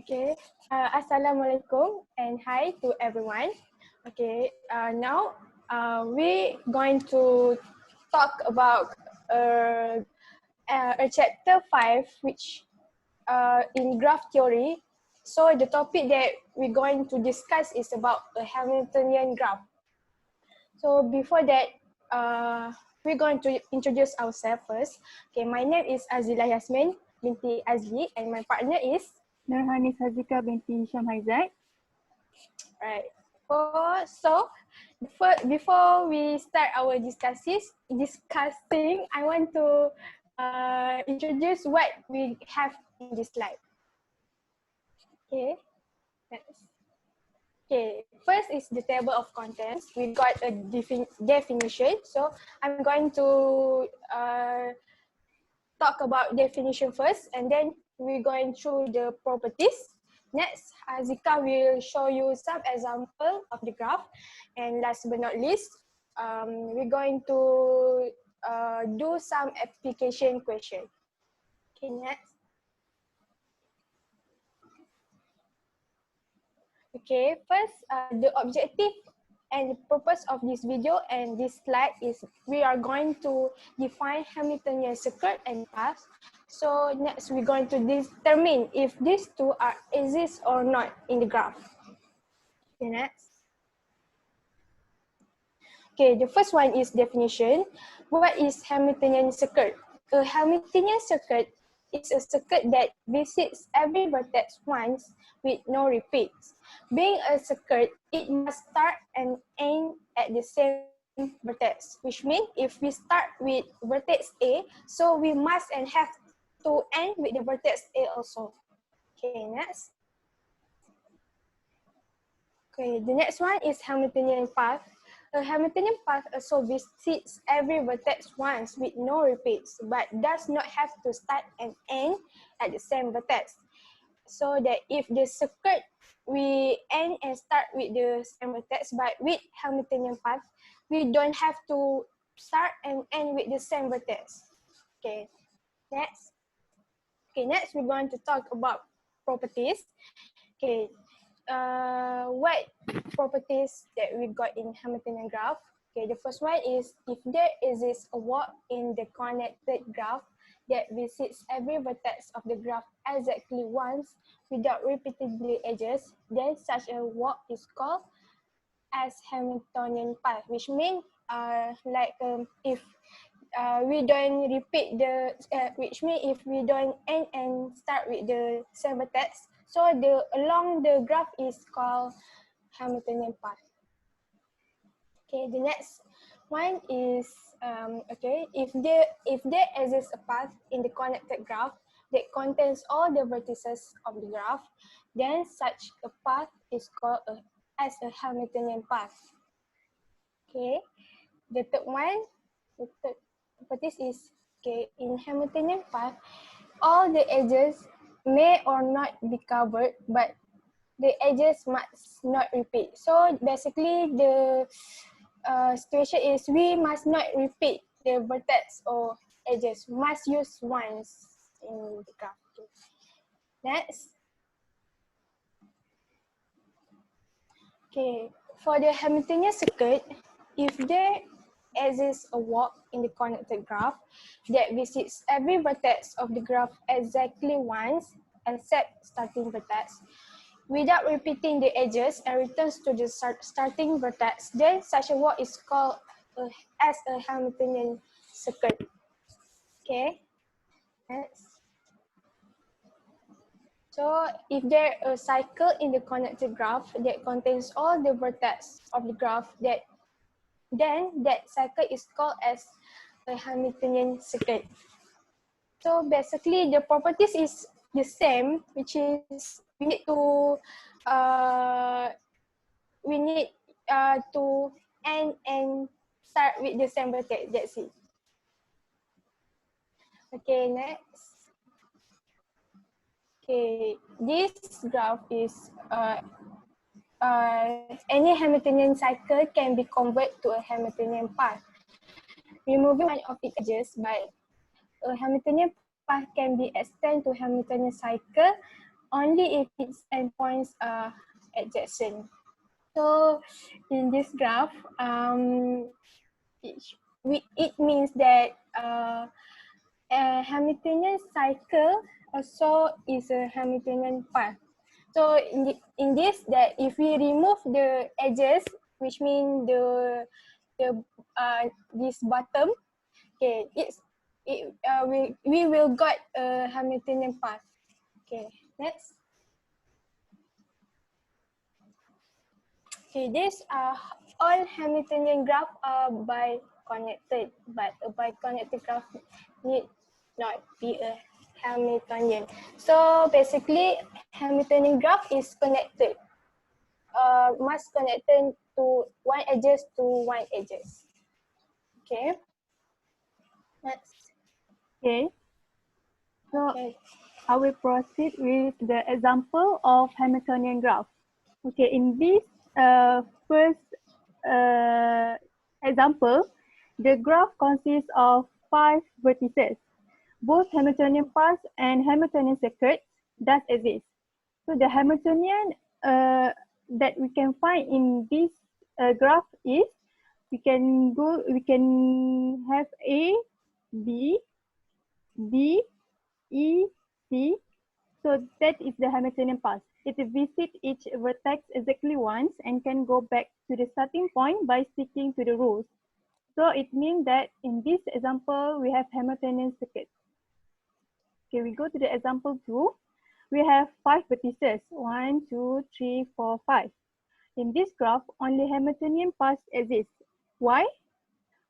Okay, Assalamualaikum and hi to everyone. Okay, now we going to talk about a chapter 5 which in graph theory. So the topic that we're going to discuss is about a Hamiltonian graph. So before that, we're going to introduce ourselves first. Okay, my name is Azeelah Yasmin, binti Azee, and my partner is Haziqah binti Haziqah. right. So before we start our discussing, I want to introduce what we have in this slide. Okay, next. Okay, first is the table of contents. We got a definition. So I'm going to talk about definition first, and then we're going through the properties. Next, Haziqah will show you some example of the graph. And last but not least, we're going to do some application question. Okay, next. Okay, first, the objective and the purpose of this video and this slide is we are going to define Hamiltonian circuit and path. So next we're going to determine if these two are exist or not in the graph. Okay, next. Okay, the first one is definition. What is Hamiltonian circuit? A Hamiltonian circuit is a circuit that visits every vertex once with no repeats. Being a circuit, it must start and end at the same vertex, which means if we start with vertex A, so we must and have to end with the vertex A also. Okay, next. Okay, the next one is Hamiltonian path. A Hamiltonian path also visits every vertex once with no repeats, but does not have to start and end at the same vertex. So that if the circuit we end and start with the same vertex, but with Hamiltonian path, we don't have to start and end with the same vertex. Okay, next. Okay, next we're going to talk about properties. Okay, what properties that we got in Hamiltonian graph? Okay, the first one is if there exists a walk in the connected graph that visits every vertex of the graph exactly once without repeating the edges, then such a walk is called as Hamiltonian path, which means if we don't repeat the, which means if we don't end and start with the same vertex, so along the graph is called Hamiltonian path. Okay, the next one is okay, if there exists a path in the connected graph that contains all the vertices of the graph, then such a path is called as a Hamiltonian path. Okay, the third one, the third properties is okay, in Hamiltonian path, all the edges may or not be covered, but the edges must not repeat. So basically the situation is we must not repeat the vertex or edges, must use once in the graph. Next. Okay, for the Hamiltonian circuit, if there exists a walk in the connected graph that visits every vertex of the graph exactly once, except starting vertex, without repeating the edges and returns to the starting vertex, then such a walk is called as a Hamiltonian circuit. Okay, next. So if there is a cycle in the connected graph that contains all the vertex of the graph, then that cycle is called as a Hamiltonian circuit. So basically the properties is the same, which is we need to end and start with the same vertex. That's it. Okay, next. Okay, this graph is any Hamiltonian cycle can be converted to a Hamiltonian path. Removing one of its edges, but a Hamiltonian path can be extended to Hamiltonian cycle only if its endpoints are adjacent. So in this graph, it means that a Hamiltonian cycle also is a Hamiltonian path. So in this, that if we remove the edges, which means the this bottom, okay, we will got a Hamiltonian path. Okay, next. Okay, these are all Hamiltonian graph are by connected, but a bi-connected graph need not be a Hamiltonian. So basically, Hamiltonian graph is connected. Must connected to one edges to one edges. Okay. Next. Okay. So Okay. I will proceed with the example of Hamiltonian graph. Okay, in this first example, the graph consists of 5 vertices. Both Hamiltonian paths and Hamiltonian circuits does exist. So the Hamiltonian that we can find in this graph is we can have A, B, D, E, C. So that is the Hamiltonian path. It visits each vertex exactly once and can go back to the starting point by sticking to the rules. So it means that in this example, we have Hamiltonian circuit. Okay, we go to the example 2. We have 5 vertices, 1, 2, 3, 4, 5. In this graph, only Hamiltonian paths exist. Why?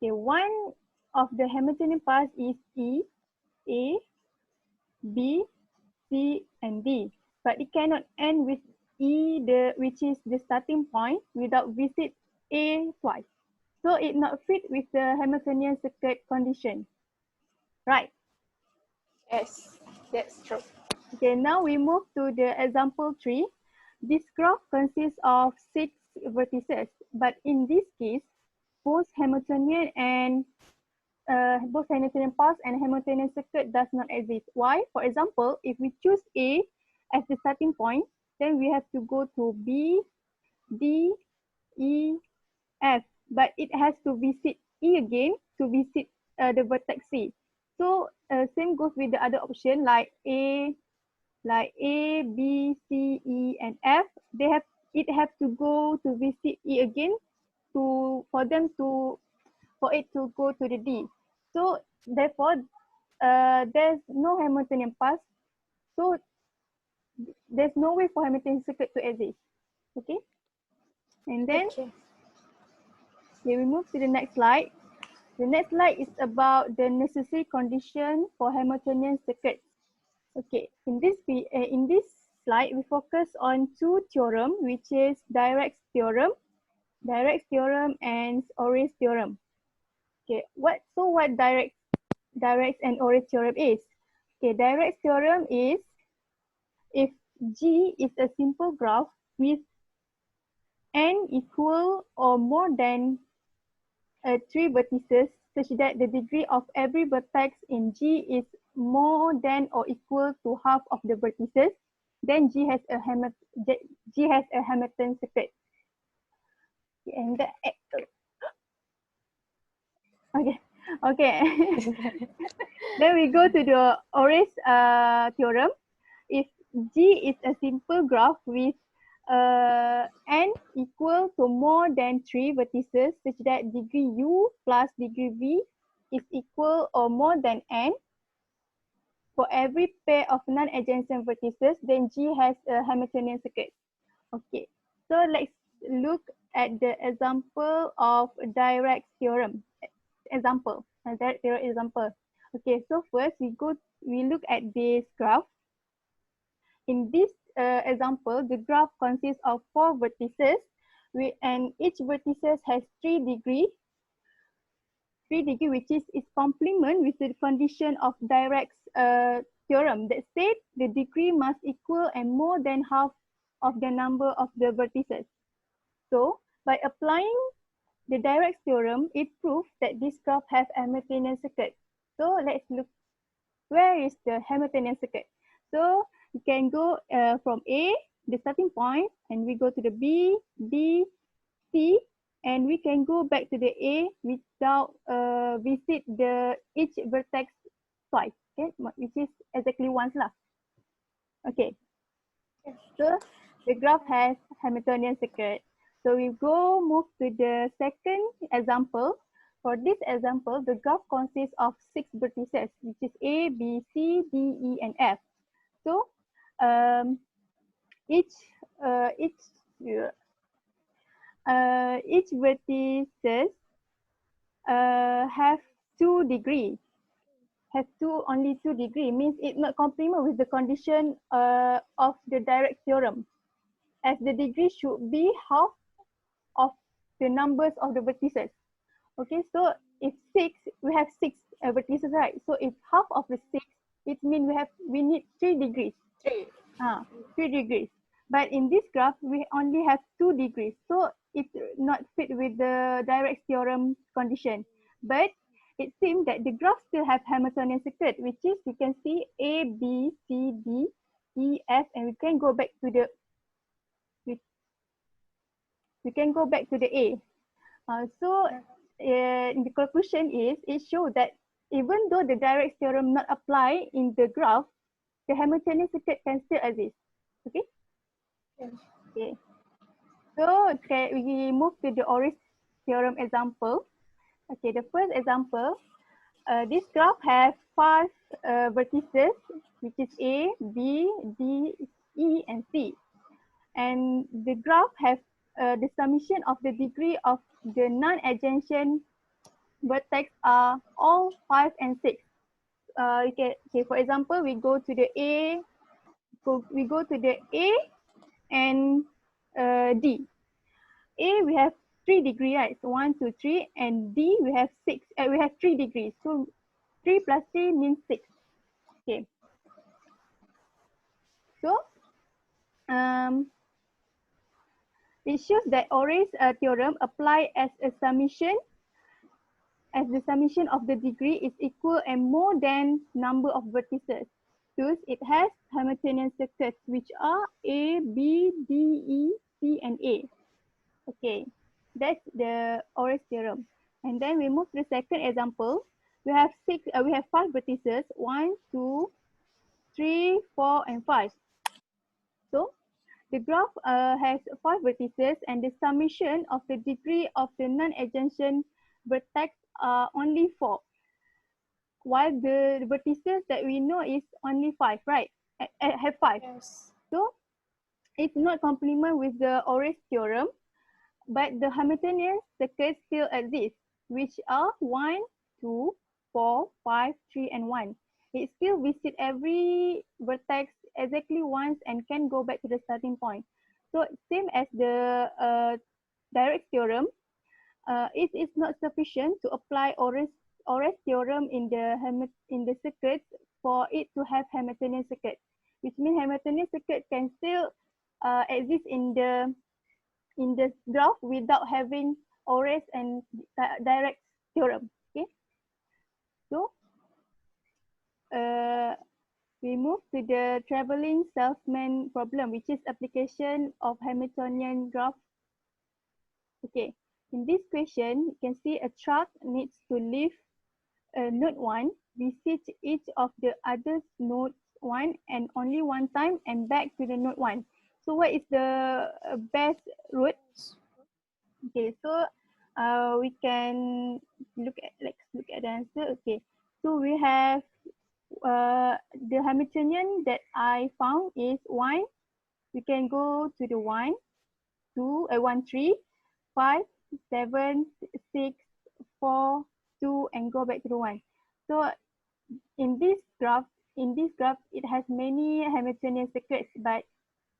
Okay, one of the Hamiltonian paths is E, A, B, C, and D. But it cannot end with E, which is the starting point, without visit A twice. So it not fit with the Hamiltonian circuit condition. Right. Yes, that's true. Okay, now we move to the example 3. This graph consists of 6 vertices, but in this case, both Hamiltonian paths and Hamiltonian circuit does not exist. Why? For example, if we choose A as the starting point, then we have to go to B, D, E, F, but it has to visit E again to visit the vertex C. So same goes with the other option like A, B, C, E, and F. It have to go to visit E again for it to go to the D. So therefore, there's no Hamiltonian path. So there's no way for Hamiltonian circuit to exist. Okay. And then we move to the next slide. The next slide is about the necessary condition for Hamiltonian circuit. Okay, in this slide, we focus on 2 theorems, which is Dirac's theorem and Ore's theorem. Okay, what Dirac's and Ore's theorem is? Okay, Dirac's theorem is if G is a simple graph with n equal or more than 3 vertices, such that the degree of every vertex in G is more than or equal to half of the vertices, then G has a Hamiltonian circuit. And okay. Then we go to the Ore's theorem. If G is a simple graph with n equal to more than 3 vertices, such that degree U plus degree V is equal or more than n for every pair of non-adjacent vertices, then G has a Hamiltonian circuit. Okay, so let's look at the example of Dirac's theorem. Direct theorem example. Okay, so first we look at this graph. In this example, the graph consists of 4 vertices, and each vertices has 3 degree, which is its complement with the condition of Dirac's theorem that said the degree must equal and more than half of the number of the vertices. So by applying the Dirac's theorem, it proves that this graph has a Hamiltonian circuit. So let's look, where is the Hamiltonian circuit? So you can go from A, the starting point, and we go to the B, D, C, and we can go back to the A without visit each vertex twice, okay, which is exactly once lah. Okay, so the graph has Hamiltonian circuit. So we move to the second example. For this example, the graph consists of 6 vertices, which is A, B, C, D, E, and F. So each vertices have 2 degrees. Only 2 degrees means it not complement with the condition of the direct theorem, as the degree should be half of the numbers of the vertices. Okay, so if 6, we have 6 vertices, right? So if half of the 6, it means we need 3 degrees. 3 degrees. But in this graph, we only have 2 degrees. So it's not fit with the direct theorem condition. But it seems that the graph still have Hamiltonian circuit, which is you can see A, B, C, D, E, F, and we can go back to the A. The conclusion is it shows that even though the direct theorem not apply in the graph, the Hamiltonian circuit can still exist. Okay. Yes. Okay. So we move to the Oris theorem example. Okay, the first example, this graph has 5 vertices, which is A, B, D, E, and C. And the graph has the summation of the degree of the non-adjacent vertex are all 5 and 6. Okay, for example, we go to the A and D. A, we have 3 degrees, right? So 1, 2, 3, and D, we have 6. We have 3 degrees. So 3 plus 3 means 6. Okay. So it shows that Oris theorem apply as a summation, as the summation of the degree is equal and more than number of vertices. Thus, it has Hamiltonian circuits, which are A, B, D, E, C, and A. Okay, that's the Oris theorem. And then we move to the second example. We have 5 vertices, 1, 2, 3, 4, and 5. So the graph has 5 vertices, and the summation of the degree of the non-adjacent vertex are only 4. While the vertices that we know is only 5, right? Have 5. Yes. So it's not complement with the Oris theorem, but the Hamiltonian circuit still exists, which are 1, 2, 4, 5, 3, and 1. It still visits every vertex exactly once and can go back to the starting point. So same as the direct theorem, it is not sufficient to apply Oris theorem in the circuit for it to have Hamiltonian circuit, which means Hamiltonian circuit can still exist in the graph without having Oris and direct theorem. Okay, so we move to the traveling salesman problem, which is application of Hamiltonian graph. Okay, in this question, you can see a truck needs to leave node 1, visit each of the other nodes 1 and only one time and back to the node 1. So what is the best route? Okay, so we can look at the answer. Okay, so we have the Hamiltonian that I found is 1. We can go to the 1, 2, 1, 3, 5, 7, 6, 4, 2, and go back to the 1. So in this graph, it has many Hamiltonian circuits, but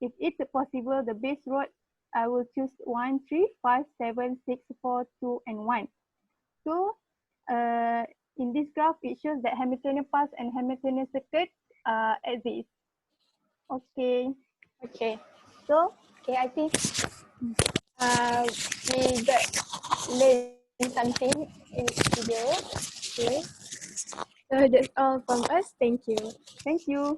if it's possible, the base road, I will choose 1, 3, 5, 7, 6, 4, 2, and 1. So in this graph, it shows that Hamiltonian path and Hamiltonian circuit exist. Okay. Okay. So I think we got learn something in this video. Okay. So that's all from us. Thank you. thank you.